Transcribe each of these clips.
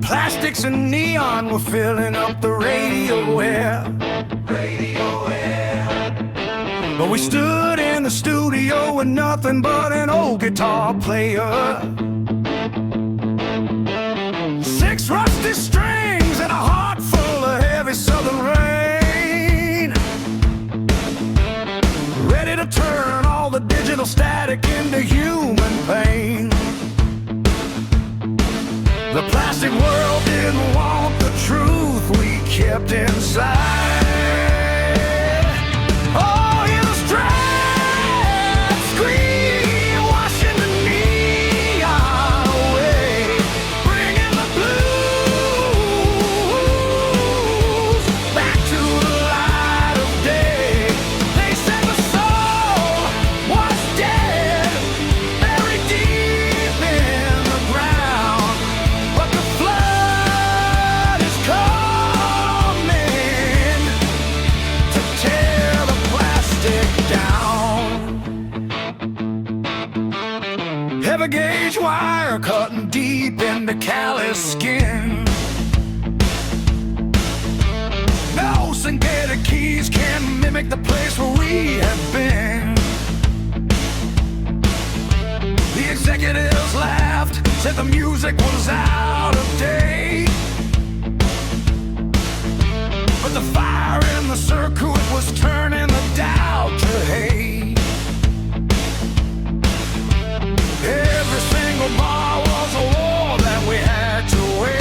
Plastics and neon were filling up the radio air. But we stood in the studio with nothing but an old guitar player. 6 rusty strings and a heart full of heavy southern rain, ready to turn all the digital static into human pain. The plastic world didn't want the truth we kept inside. Oh, hear the strats scream, washing the neon away, bringing the blues back to the light of day. They said the soul was dead, buried deep in the ground, but the flood is coming to tear the plastic down. Heavy gauge wire cutting deep into callous skin. No synthetic keys can mimic the place where we have been. The executives laughed, said the music was out of date, but the fire in the circuit was turning the doubt to hate. Every single bar was a war that we had to wage.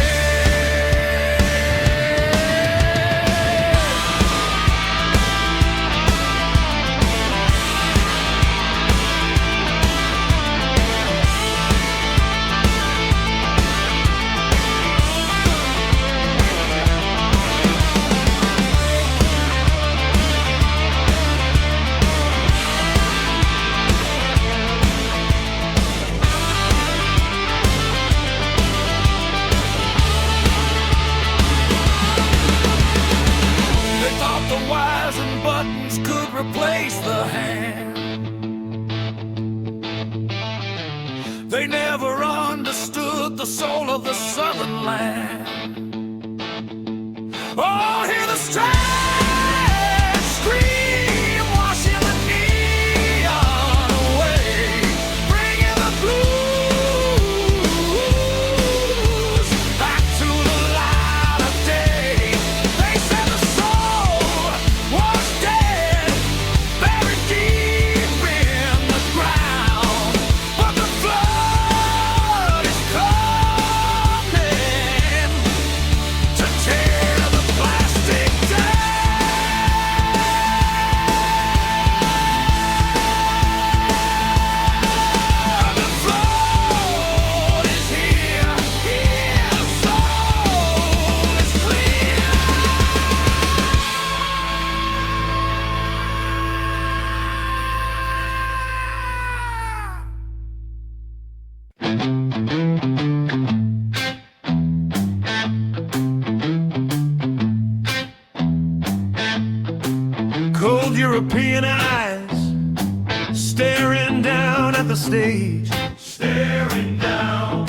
They thought the wires and buttons could replace the hand. They never understood the soul of the southern land. Oh, hear the strats scream, washing the neon away, bringing the blues back to the light of day. They said the soul was dead, buried deep in the ground, but the flood is coming to tear the plastic down. The flood is here, the soul is clear. Cold European eyes staring down at the stage, staring down.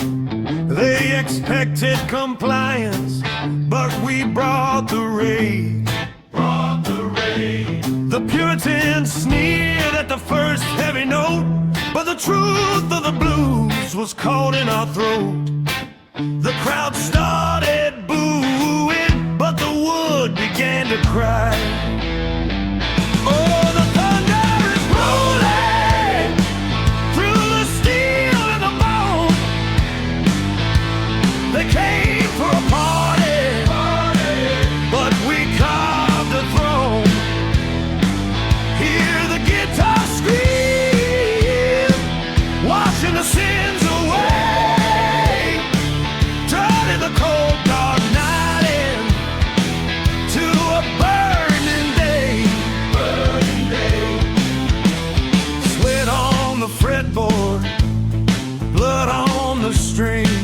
They expected compliance, but we brought the rage, brought the rage. The Puritans sneered at the first heavy note, but the truth of the blues was caught in our throat. The crowd started booing, but the wood began to cry. Oh, the thunder is rolling through the steel and the bone. They came for a party, but we carved a throne. Hear the guitar scream, washing the sins away, turning the cold dark night into a burning day. Sweat on the fretboard, blood on the strings.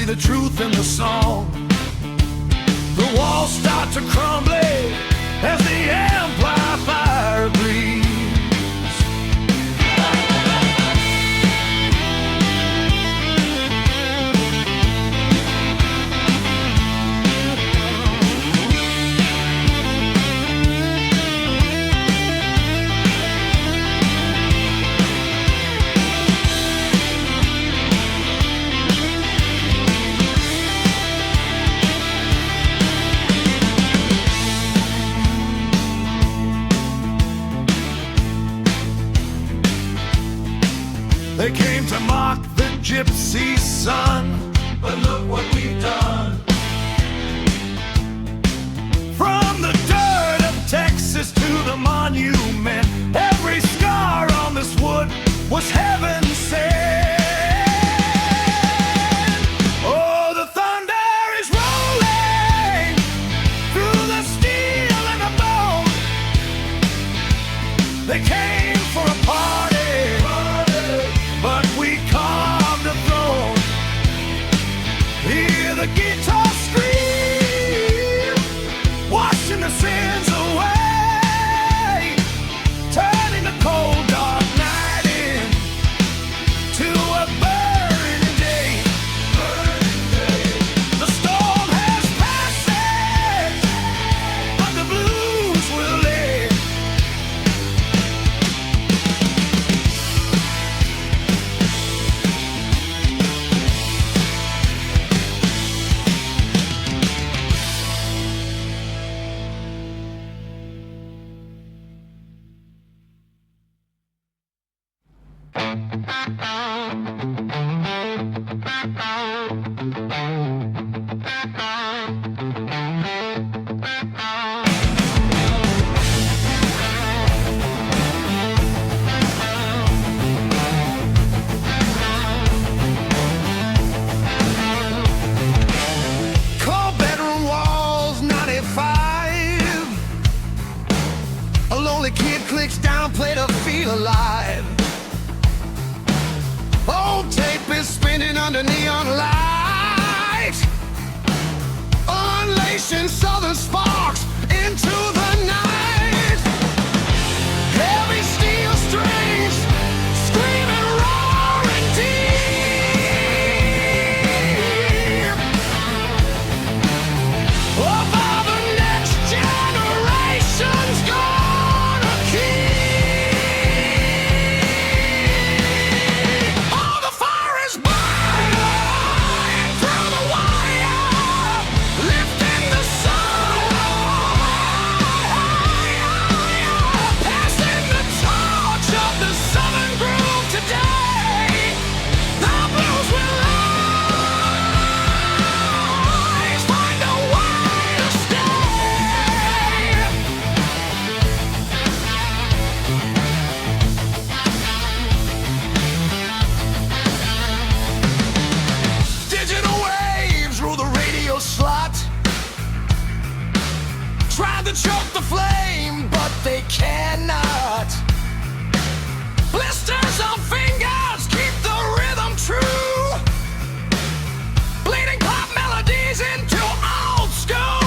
the truth in the song. The walls start to crumble as the amplifier breathes. They came to mock the gypsy sun, but look what we've done. From the dirt of Texas to the monument, every scar on this wood was heaven sent. Oh, the thunder is rolling through the steel and the bone. They came for a party, but we carved a throne. Hear the guitar scream, washing the sins away, turning the cold dark night into a burning day. The storm has passed, but the blues will live. Cold bedroom walls, 95. A lonely kid clicks down, play to feel alive. Old tape is spinning under neon light, unleashing southern sparks into the night. Heavy steel strings, screaming, roaring deep. Of all the next generation's gonna keep. All the fire is burning through the wire, lifting the sun, passing the torch of the southern groove today. The blues will rise, find a way to stay. Digital waves rule the radio slot. Try to choke the flame, but they cannot. Blisters on fingers keep the rhythm true. Bleeding pop melodies into old school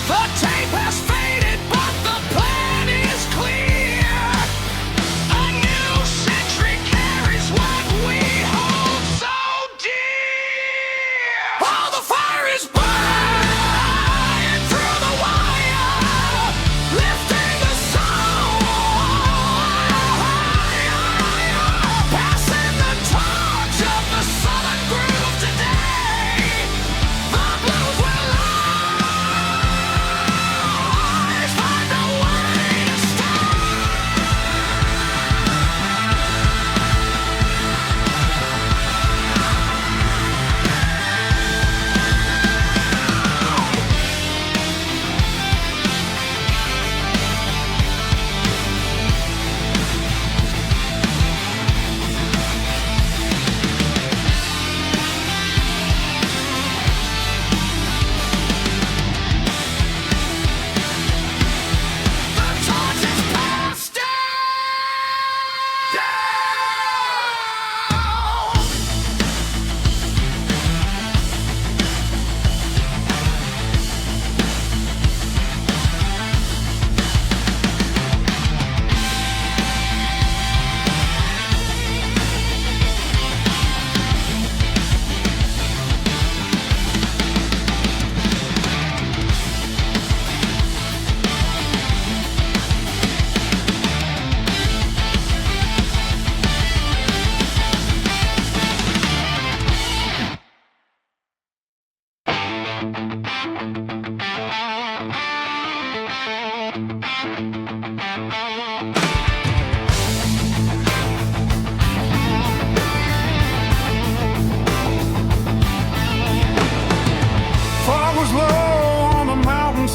The tape has faded, but the plan is clear. A new century carries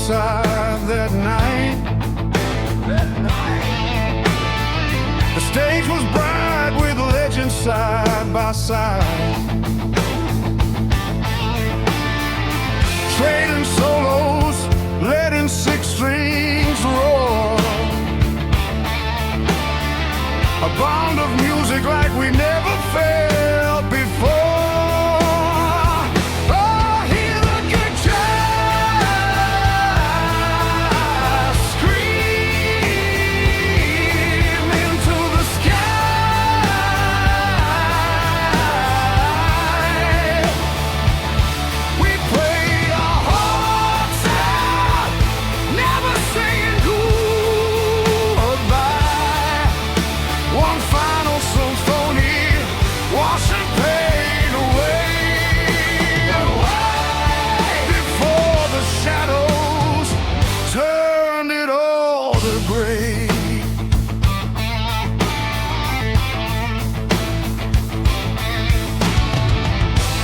roadside that night. The stage was bright with legends side by side, trading solos, letting six strings roar. A bond of music like we never felt before.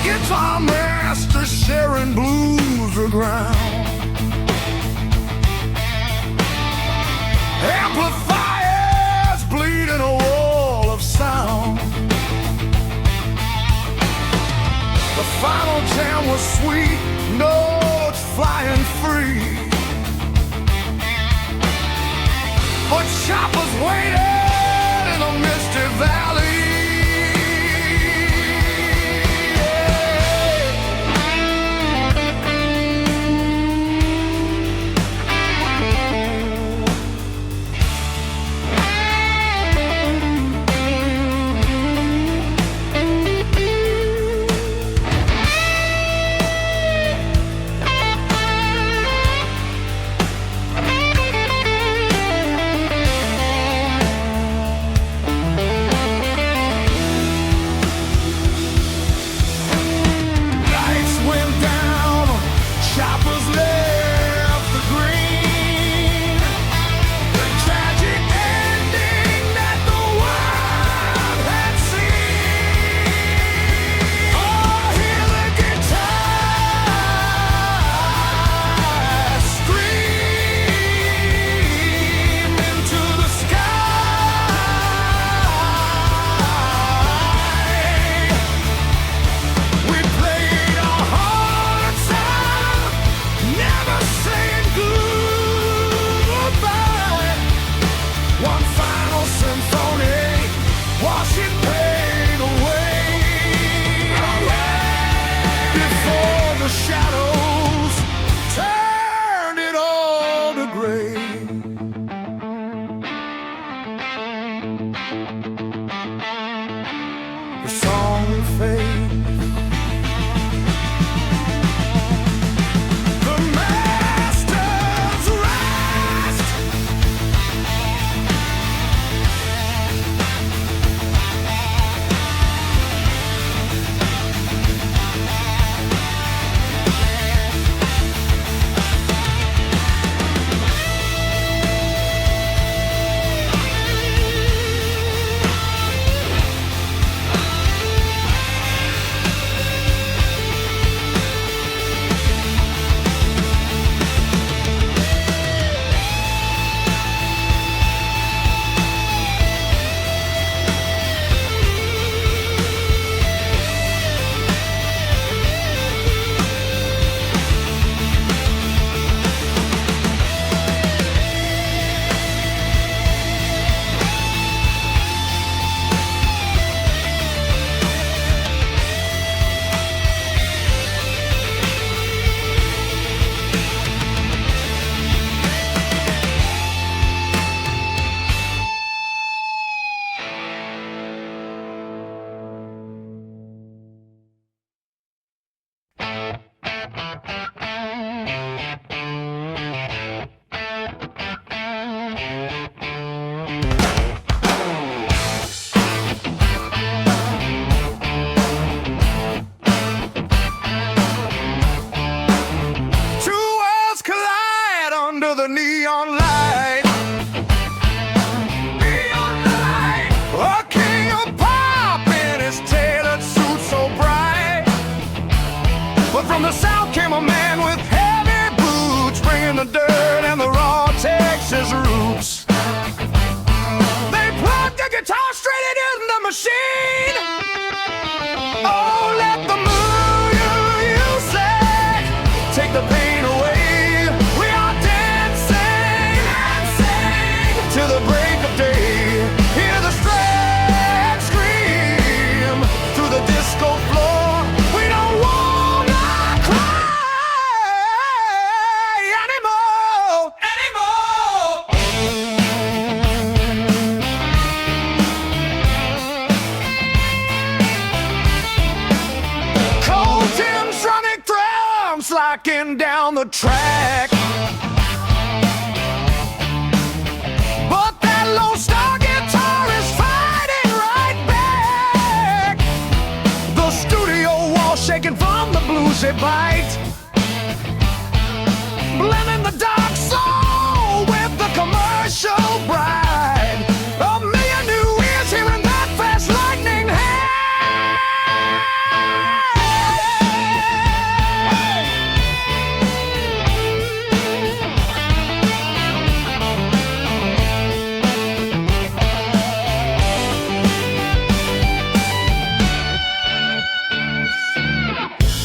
Guitar master sharing blues the ground, amplifiers bleeding a wall of sound. The final jam was sweet, notes flying free, but choppers waited in a misty valley. The song fades, the masters rest. The neon light, neon light. A king of pop in his tailored suit so bright. But from the south came a man with heavy boots, bringing the dirt. machine. Oh, let the music take the pain away. We are dancing, dancing till the break of day. Hear the strand scream through the disco floor. We don't wanna cry anymore, anymore. Cold Timsonic drums locking down the track. But that Lone Star guitar is fighting right back. The studio wall shaking from the bluesy bite, blending the dark soul with the commercial bride. A million new ears hearing that fast lightning hand.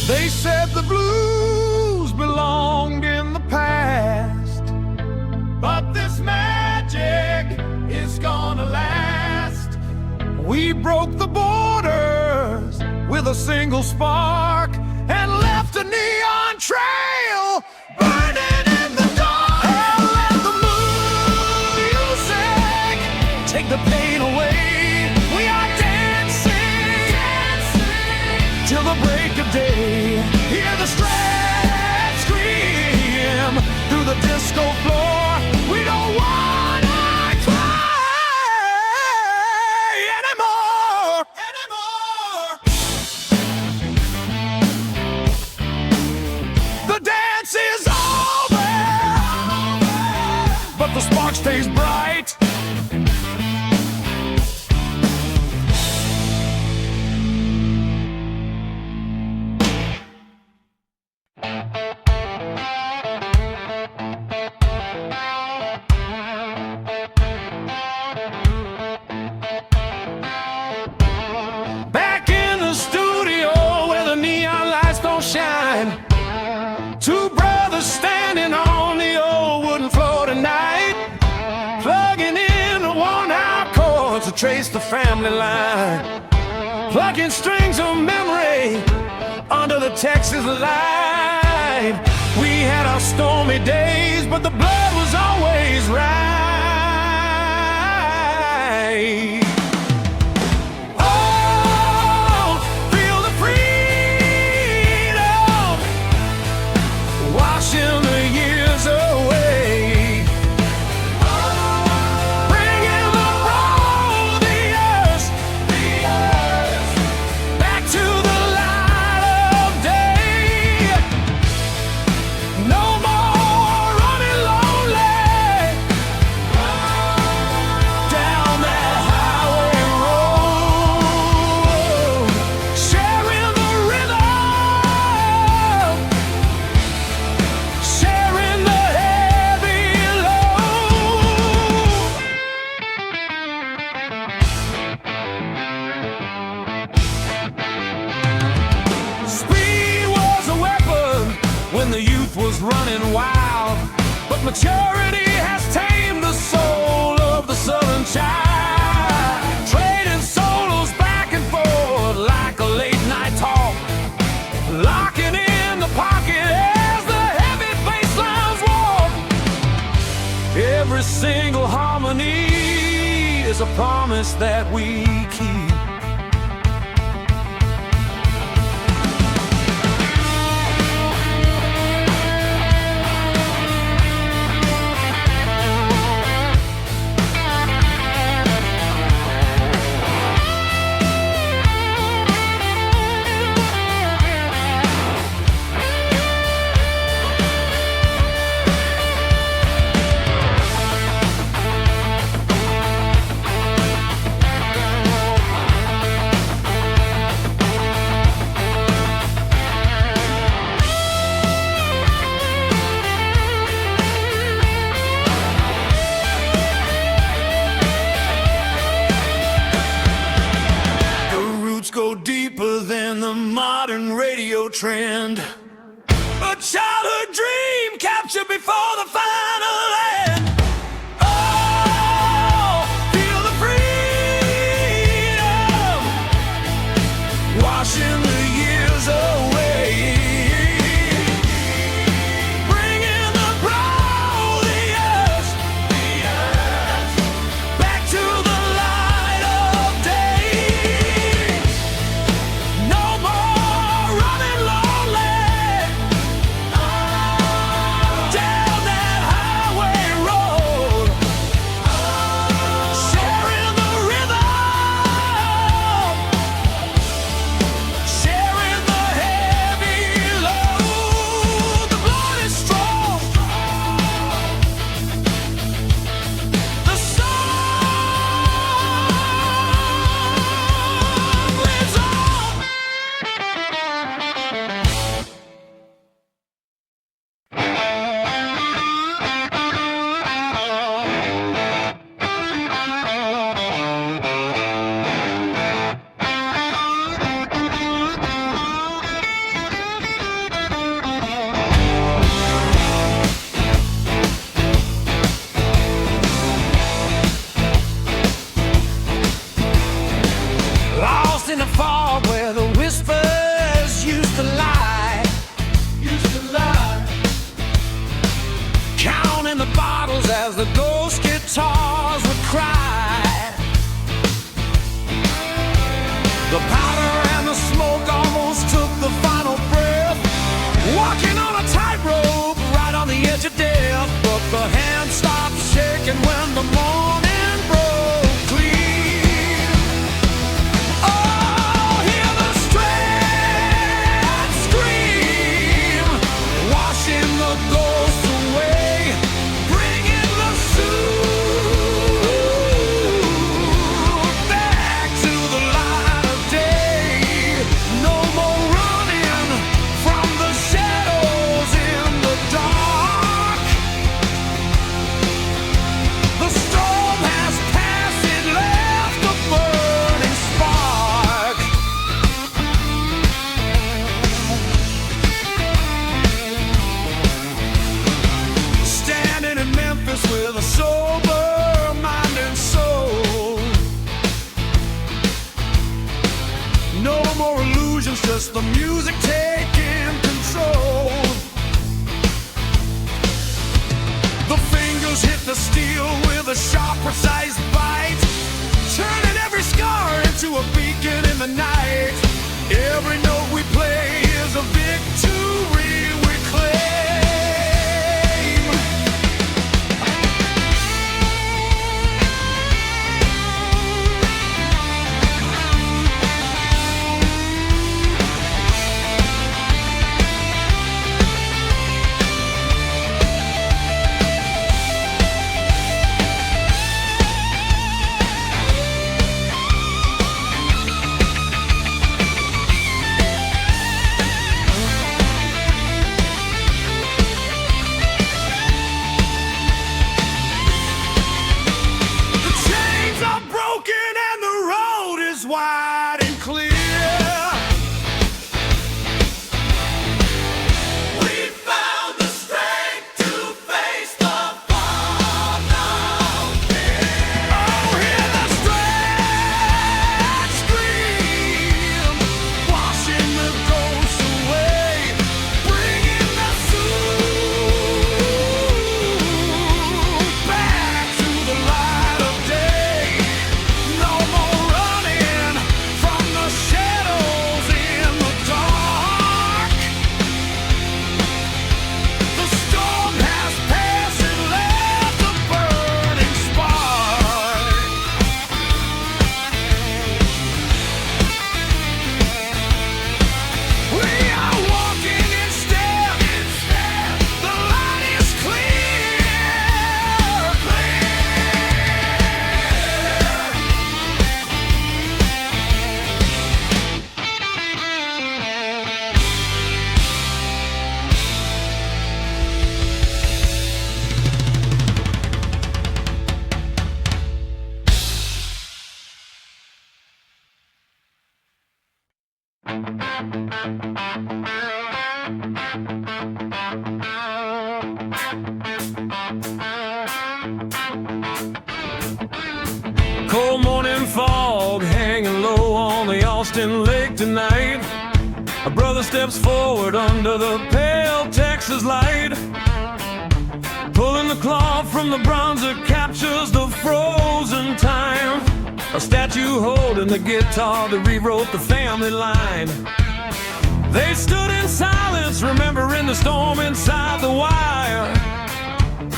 They said the blues belonged in the past, but this magic is gonna last. We broke the borders with a single spark and left a neon trail burning in the dark. And let the music take the pain away. We are dancing, dancing till the break of day. Hear the strand scream through the disco floor. We don't wanna cry anymore, anymore. The dance is over, but the spark stays bright. Back in the studio where the neon lights don't shine, two brothers standing on the old wooden floor tonight, plugging in the worn-out chords to trace the family line, plucking strings of memory under the Texas light. We had our stormy days, but the blood was always right. Oh, feel the freedom washing the years away. Bringing the years back to the light of day. No more running lonely down that highway road, sharing the rhythm, sharing the heavy load. Speed was a weapon when the youth was running wild, but maturity has tamed the soul of the southern child, trading solos back and forth like a late night talk, locking in the pocket as the heavy bass lines walk. Every single harmony is a promise that we keep. trend. A childhood dream captured before the final end. Oh, feel the freedom washing the years away, bringing the proud, the earth back to the light of day. No more running lonely down that highway road, sharing the rhythm, sharing the heavy load. The blood is strong, the song lives on. Lost in the fog where the whispers used to lie. Counting the bottles as the ghost guitars would cry. The powder and the smoke almost took the final breath. Walking on a tightrope right on the edge of death. But the hand stopped shaking when the morning broke clean. Oh, hear the strands scream, washing the ghosts away, bringing the soul back to the light of day. No more running from the shadows in the dark. The storm has passed, it left a burning spark. Standing in Memphis with a sober mind and soul. No more illusions, just the music taking control. The fingers hit the steel with a sharp, precise bite, turning every scar into a beacon in the night. Every note we play is a victory we claim. Cold morning fog hanging low on the Austin Lake tonight. A brother steps forward under the pale Texas light. Pulling the cloth from the bronzer captures the frozen time. A statue holding the guitar that rewrote the family line. They stood in silence, remembering the storm inside the wire.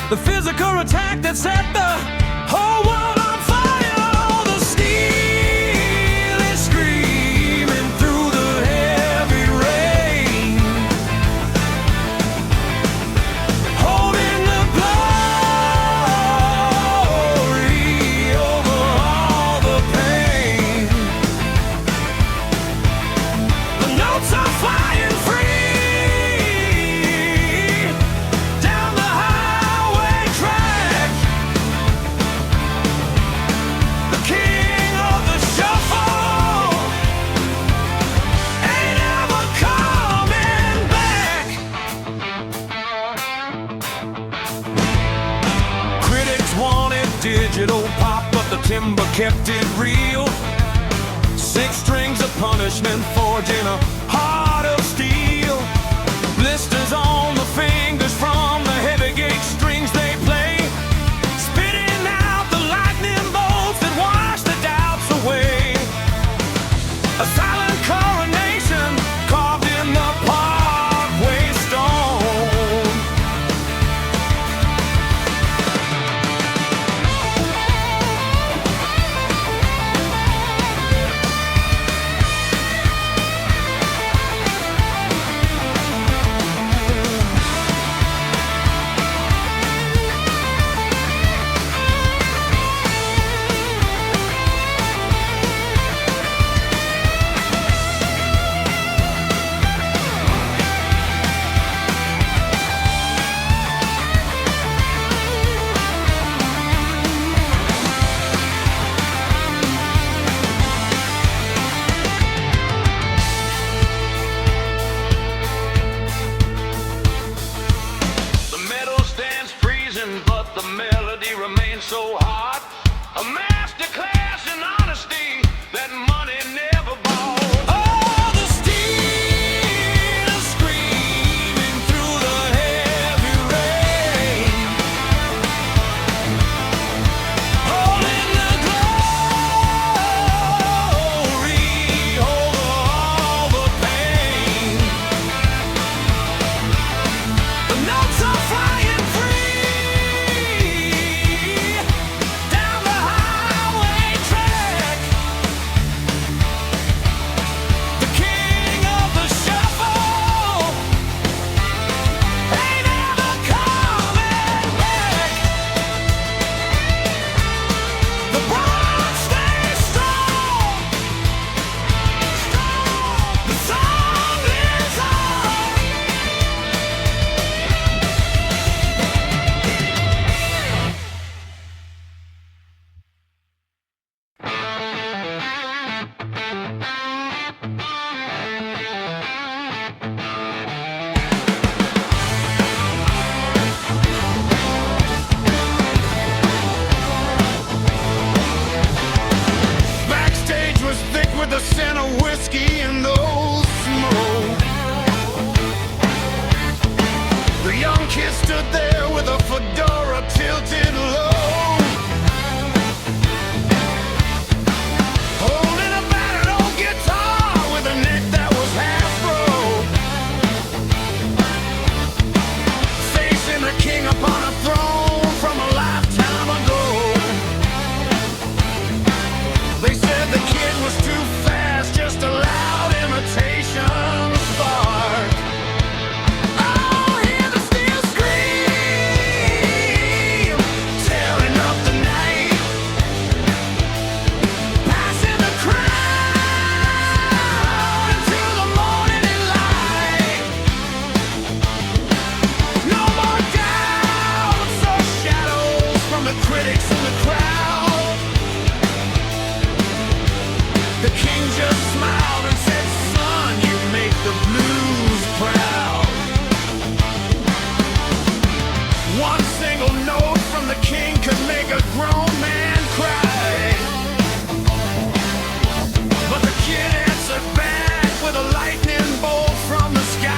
The physical attack that set the whole world on fire. The steel is screaming through the heavy rain, holding the glory over all the pain. The notes are flying free down the highway track. The king of the shuffle ain't ever coming back. Critics wanted digital pop, but the timber kept it real. 6 strings of punishment forged in a heart of steel. Blisters on the fingers from the heavy gauge strings they play, spitting out the lightning bolts that wash the doubts away. A silent coronation carved in the parkway stone. The metal stands freezing, but the melody remains so hot. A master class in honesty that money never bought. Oh, the steel is screaming through the heavy rain, holding the glory over all the pain. The notes are flying free down the highway track. note from the king could make a grown man cry. But the kid answered back with a lightning bolt from the sky.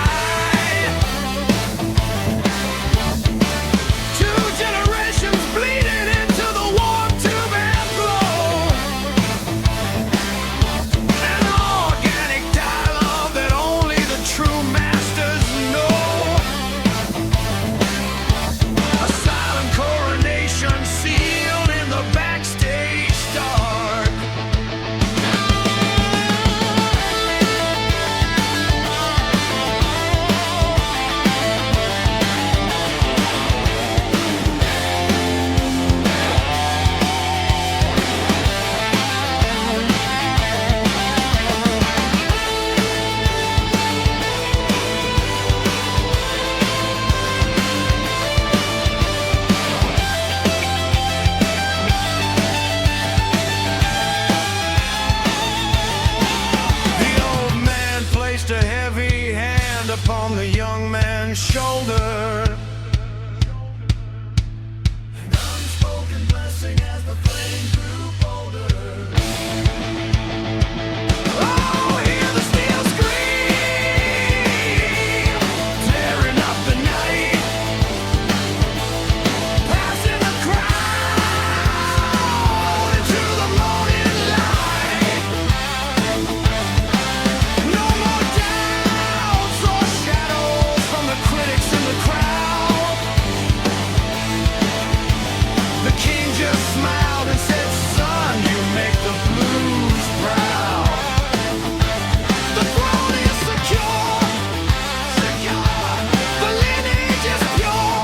2 generations bleeding into the warm tube and flow. An organic dialogue that only the true masters know. A silent coronation sealed in the backstage dark. A heavy hand upon the young man's shoulder. An unspoken blessing as the flame grew bolder. Oh, hear the steel scream, tearing up the night, passing the crowd into the morning light. No more doubts or shadows from the critics in the crowd. The king just smiled and said, son, you make the blues proud. The throne is secure, secure. The lineage is pure.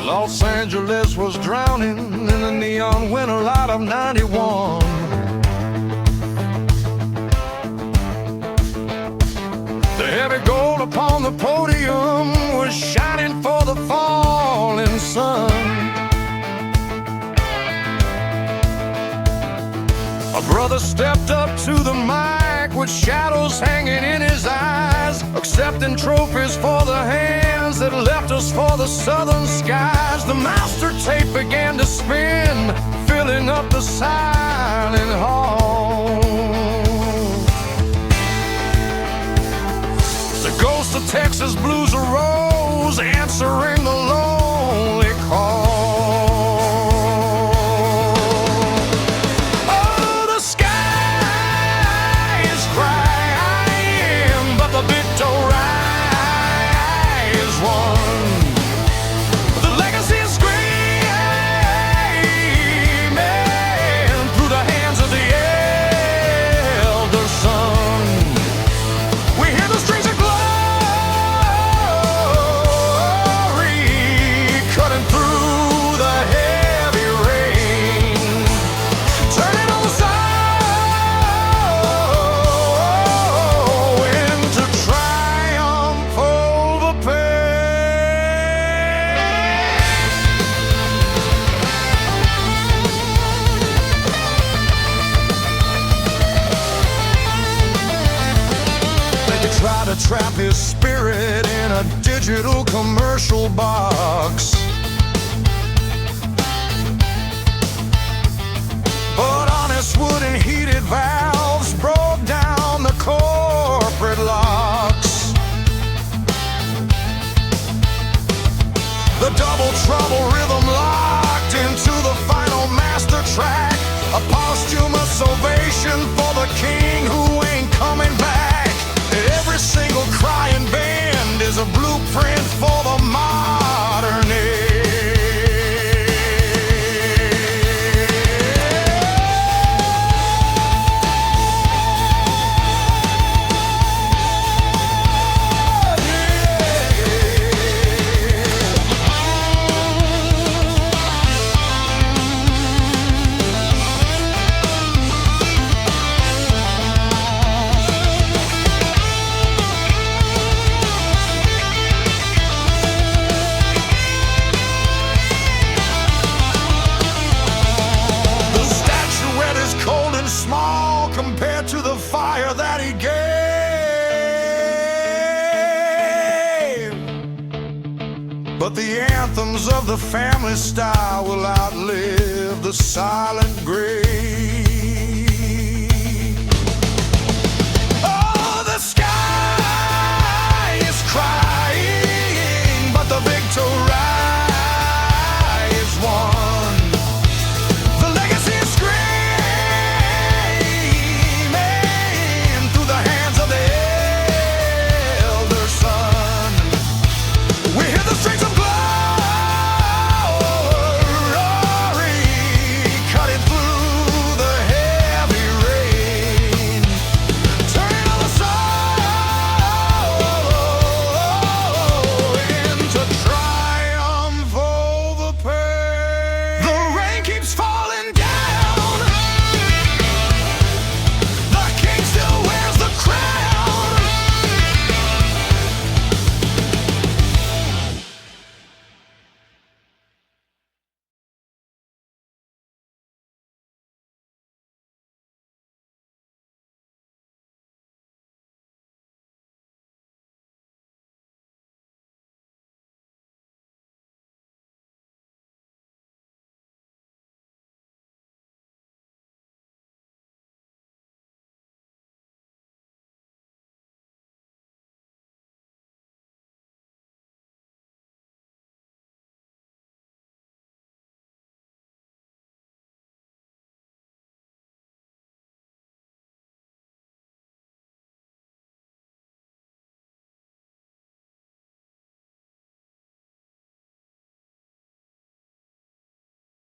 Los Angeles was drowning in the neon winter light of '91. The heavy gold upon the podium was shining for the falling sun. A brother stepped up to the mic with shadows hanging in his eyes, accepting trophies for the hands that left us for the southern skies. The master tape began to spin, filling up the silent hall. The ghost of Texas blues arose, answering the lonely call. Try to trap his spirit in a digital commercial box. But honest wood and heated valves broke down the corporate locks. The double trouble rhythm locked into the final master track, a posthumous ovation for the king who ain't coming back. Every single crying band is a blueprint for the modern age. the anthems of the family style will outlive the silent grave.